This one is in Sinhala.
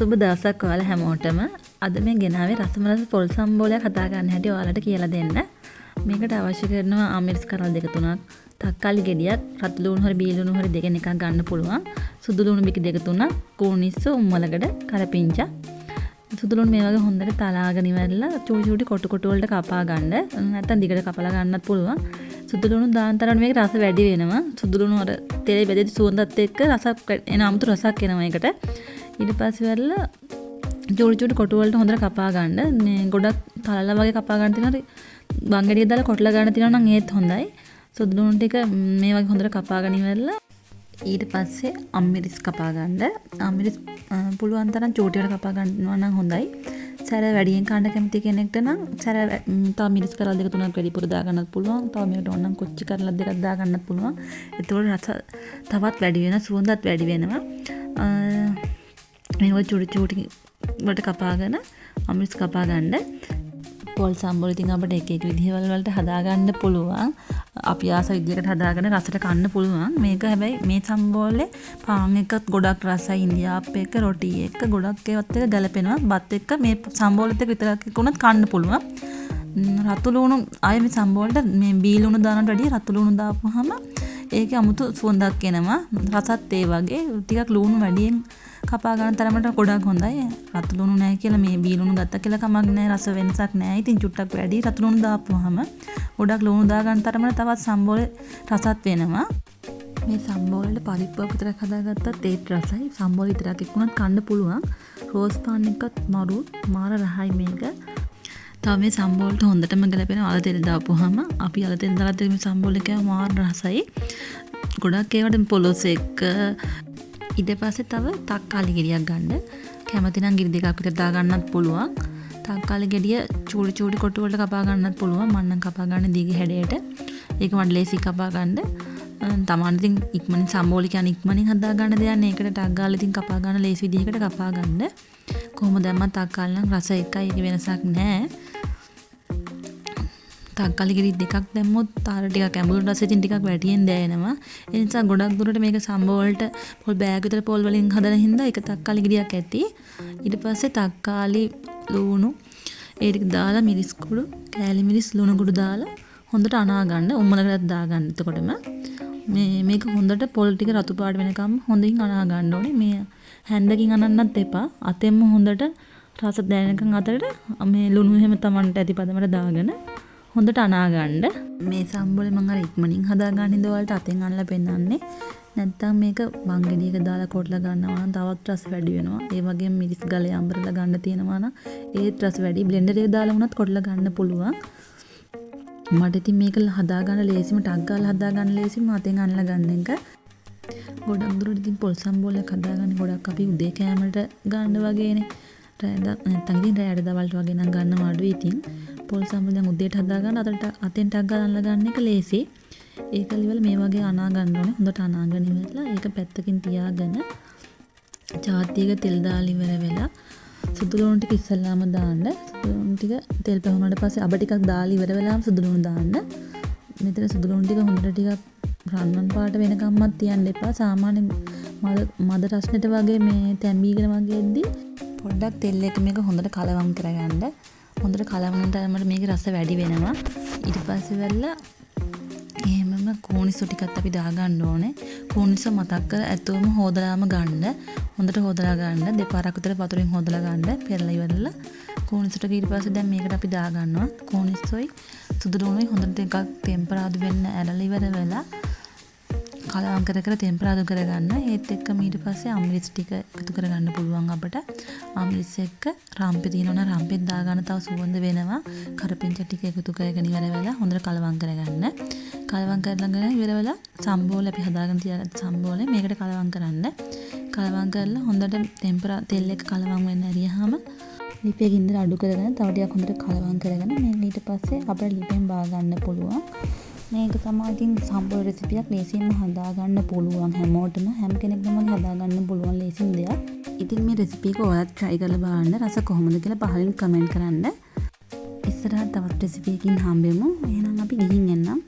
සුබ දවසක් ඔයාලා හැමෝටම. අද මේ ගෙනාවේ රසමරස පොල් සම්බෝලයක් හදා ගන්න හැටි ඔයාලට කියලා දෙන්න. මේකට අවශ්‍ය කරනවා ආමිරිස් කරල් දෙක තුනක්, තක්කාලි ගෙඩියක්, රතු ලුණු හරි බී ලුණු හරි දෙකෙන් එකක් ගන්න පුළුවන්. සුදු ලුණු බිකි දෙක තුනක්, කූනිස්සු, උම්මලගඩ, කරපිංචා. සුදු ලුණු මේ වගේ හොඳට තලාගෙන ඉවරලා චූටි චූටි කොටු කොටු වලට කපා ගන්න. නැත්නම් දිගට කපලා ගන්නත් පුළුවන්. සුදු ලුණු දාන තරම් මේක රස වැඩි වෙනවා. සුදු ලුණු අර තෙලේ බෙදෙදි සුවඳත් එක්ක රසක් එන අමුතු රසක් එනවා ඒකට. ඊට පස්සේ වරලා චූටි චූටි කොටු වලට හොඳට කපා ගන්න. මේ ගොඩක් තලලා වගේ කපා ගන්න තියෙනවා. බංගෙඩිය දාලා කොටලා ගන්න තියෙනවා නම් ඒත් හොඳයි. සුදු ලුණු ටික මේ වගේ හොඳට කපාගෙන ඉවරලා ඊට පස්සේ අම්මිරිස් කපා ගන්න. අම්මිරිස් පුළුවන් තරම් චූටියට කපා ගන්නවා නම් හොඳයි. සැර වැඩියෙන් කන්න කැමති කෙනෙක්ට නම් සැර තව මිරිස් කරල් දෙක තුනක් වැඩිපුර දා ගන්නත් පුළුවන්. තව මේකට ඕන නම් කොච්චි කරලා දෙකක් දා ගන්නත් පුළුවන්. ඒතකොට රස තවත් වැඩි වෙනවා, සුවඳත් වැඩි වෙනවා. මේක චූටි චූටි වලට කපාගෙන අම්මිරිස් කපා ගන්න. පොල් සම්බෝල ඉතින් අපිට එක එක විදිහවල වලට හදා ගන්න පුළුවන්. අපි ආස විදිහකට හදාගෙන රසට කන්න පුළුවන්. මේක හැබැයි මේ සම්බෝලේ පාන් එකත් ගොඩක් රසයි. ඉන්දියාප් එක, රොටි එක ගොඩක් ඒවත් එක ගැලපෙනවා. බත් එක්ක මේ සම්බෝලෙත් එක විතරක් එක්ක කන්න පුළුවන්. රතු ලුණු ආයේ මේ සම්බෝලට මේ බී ලුණු දානට වැඩිය රතු ලුණු දාපුවාම ඒකේ අමුතු සුවඳක් එනවා. රසත් ඒ වගේ ටිකක් ලුණු වැඩියෙන් කපා ගන්න තරමට ගොඩක් හොඳයි. රතු ලුණු නැහැ කියලා මේ බී ලුණු ගත්ත කියලා කමක් නැහැ. රස වෙනසක් නැහැ. ඉතින් චුට්ටක් වැඩි රතු ලුණු දාපුවාම ගොඩක් ලුණු දා ගන්න තරමට තවත් සම්බෝලේ රසත් වෙනවා. මේ සම්බෝලෙට පරිප්පුවක් විතරක් හදාගත්තත් ඒත් රසයි. සම්බෝල විතරක් එක්කුණත් කන්න පුළුවන්. රෝස් පාන් එකත් මරු මාර රහයි මේක. තව මේ සම්බෝලට හොඳටම ගැලපෙන අල තෙල් දාපුවාම අපි අල තෙල් දාලා තියෙන සම්බෝල එක මාර රසයි. ගොඩක් ඒවට පොලොස් එක්ක ඊට පස්සේ තව තක්කාලි ගෙඩියක් ගන්න. කැමති නම් ගෙඩි දෙකක් විතර දා ගන්නත් පුළුවන්. තක්කාලි ගෙඩිය චූටි චූටි කොටු වලට කපා ගන්නත් පුළුවන්. මම නම් කපා ගන්න දිග හැඩයට. ඒක මට ලේසි කපා ගන්න. තමන් ඉතින් ඉක්මනින් සම්බෝල කියන්නේ ඉක්මනින් හදා ගන්න දෙයක් නේ. ඒකට ටක් ගාලා ඉතින් කපා ගන්න ලේසි විදිහකට කපා ගන්න. කොහොමද දැම්මත් තක්කාලි නම් රස එකයි, ඒක වෙනසක් නැහැ. තක්කාලි ගෙඩි දෙකක් දැම්මොත් තාර ටිකක් ඇඹුල් රස ඉතින් ටිකක් වැටියෙන් දැනෙනවා. ඒ නිසා ගොඩක් දුරට මේක සම්බෝලට පොල් බෑග් විතර පොල් වලින් හදන හින්දා ඒක තක්කාලි ගෙඩියක් ඇති. ඊට පස්සේ තක්කාලි ලුණු ඒ ටික දාලා මිරිස් කුඩු, කෑලි මිරිස් ලුණු කුඩු දාලා හොඳට අනා ගන්න. උම්මලකටත් දා ගන්න. එතකොටම මේක හොඳට පොල් ටික රතු පාට වෙනකම් හොඳින් අනා ගන්න ඕනේ. මේ හැන්දකින් අනන්නත් එපා. අතෙන්ම හොඳට රස දැනෙනකන් අතරට මේ ලුණු එහෙම Tamanට ඇති පදමට දාගෙන හොඳට අනා ගන්න. මේ සම්බෝලේ මම අර ඉක්මනින් හදා ගන්න ඉඳ වලට අතෙන් අල්ලලා පෙන්නන්නේ. නැත්තම් මේක වංගෙඩියක දාලා කොටලා ගන්නවා නම් තවත් රස වැඩි වෙනවා. ඒ වගේම මිරිස් ගලේ අඹරලා ගන්න තියෙනවා නම් ඒත් රස වැඩි. බ්ලෙන්ඩර් එකේ දාලා වුණත් කොටලා ගන්න පුළුවන්. මට ඉතින් මේක හදා ගන්න ලේසිම ටක් ගාලා හදා ගන්න ලේසිම අතෙන් අල්ලලා ගන්න එක. ගොඩක් දුරට ඉතින් පොල් සම්බෝලයක් හදාගන්නේ ගොඩක් අපි උදේ කෑමට ගන්න වගේනේ. නැත්තම් ඉතින් රැයට දවල්ට වගේ නම් ගන්න අඩුයි ඉතින්. පොල් සම්බෝල දැන් උදේට හදා ගන්න අතෙන් ටක් ගාලා අල්ලලා ගන්න එක ලේසි. ඒක ඉවල මේ වගේ අනා ගන්න ඕනේ. හොඳට අනාගෙන ඉවරලා ඒක පැත්තකින් තියාගෙන චාතියක තෙල් දාලා ඉවර වෙලා සුදු ලුණු ටික ඉස්සල්ලාම දාන්න. සුදු ලුණු ටික තෙල් පැහුණාට පස්සේ අබ ටිකක් දාලා ඉවර වෙලාම සුදු ලුණු දාන්න. මෙතන සුදු ලුණු ටික හොඳට ටිකක් රන්වන් පාට වෙනකම්වත් තියන්න එපා. සාමාන්‍ය මද රස්නෙට වගේ මේ තැඹීගෙන වගේ එද්දි පොඩ්ඩක් තෙල් එක මේක හොඳට කලවම් කරගන්න. හොඳට කලවම් තරමට මේකේ රස වැඩි වෙනවා. ඊට පස්සේ වෙලා එහෙමම කෝනිසු ටිකත් අපි දා ගන්න ඕනේ. කෝනිසු මතක් කර ඇතුවම හොදලාම ගන්න. හොඳට හොදලා ගන්න. දෙපාරක් විතර වතුරින් හොදලා ගන්න. පෙරලා ඉවරලා කෝනිසු ටික ඊට පස්සේ දැන් මේකට අපි දා ගන්නවා. කෝනිසුයි සුදු ලුණුයි හොඳට එකක් ටෙම්පරාදු වෙන්න ඇරලා ඉවර වෙලා කලවම් කර කර ටෙම්පරාදු කරගන්න. ඒත් එක්කම ඊට පස්සේ අම්මිරිස් ටික එකතු කරගන්න පුළුවන් අපට. අම්මිරිස් එක්ක රම්පේ තියෙනවා නම් රම්පෙත් දා ගන්න තව සුවඳ වෙනවා. කරපිංචා ටික එකතු කරගෙන ඉවර වෙලා හොඳට කලවම් කරගන්න. කලවම් කරලාගෙන ඉවර වෙලා සම්බෝල අපි හදාගෙන තියාගත්ත සම්බෝලේ මේකට කලවම් කරන්න. කලවම් කරලා හොඳට තෙල් එක කලවම් වෙන්න ඇරියාම ලිපේ ගින්දර අඩු කරගෙන තව ටිකක් හොඳට කලවම් කරගෙන මේ ඊට පස්සේ අපිට ලිපෙන් බා ගන්න පුළුවන්. මේක තමයි ඉතින් සම්බෝල රෙසිපියක් ලේසියෙන්ම හදා ගන්න පුළුවන් හැමෝටම හැම කෙනෙක්ම හදා ගන්න පුළුවන් ලේසිම දෙයක්. ඉතින් මේ රෙසිපි එක ඔයාලත් try කරලා බලන්න. රස කොහොමද කියලා පහලින් කමෙන්ට් කරන්න. ඉස්සරහට තවත් රෙසිපි එකකින් හම්බෙමු. එහෙනම් අපි ගිහින් එන්නම්.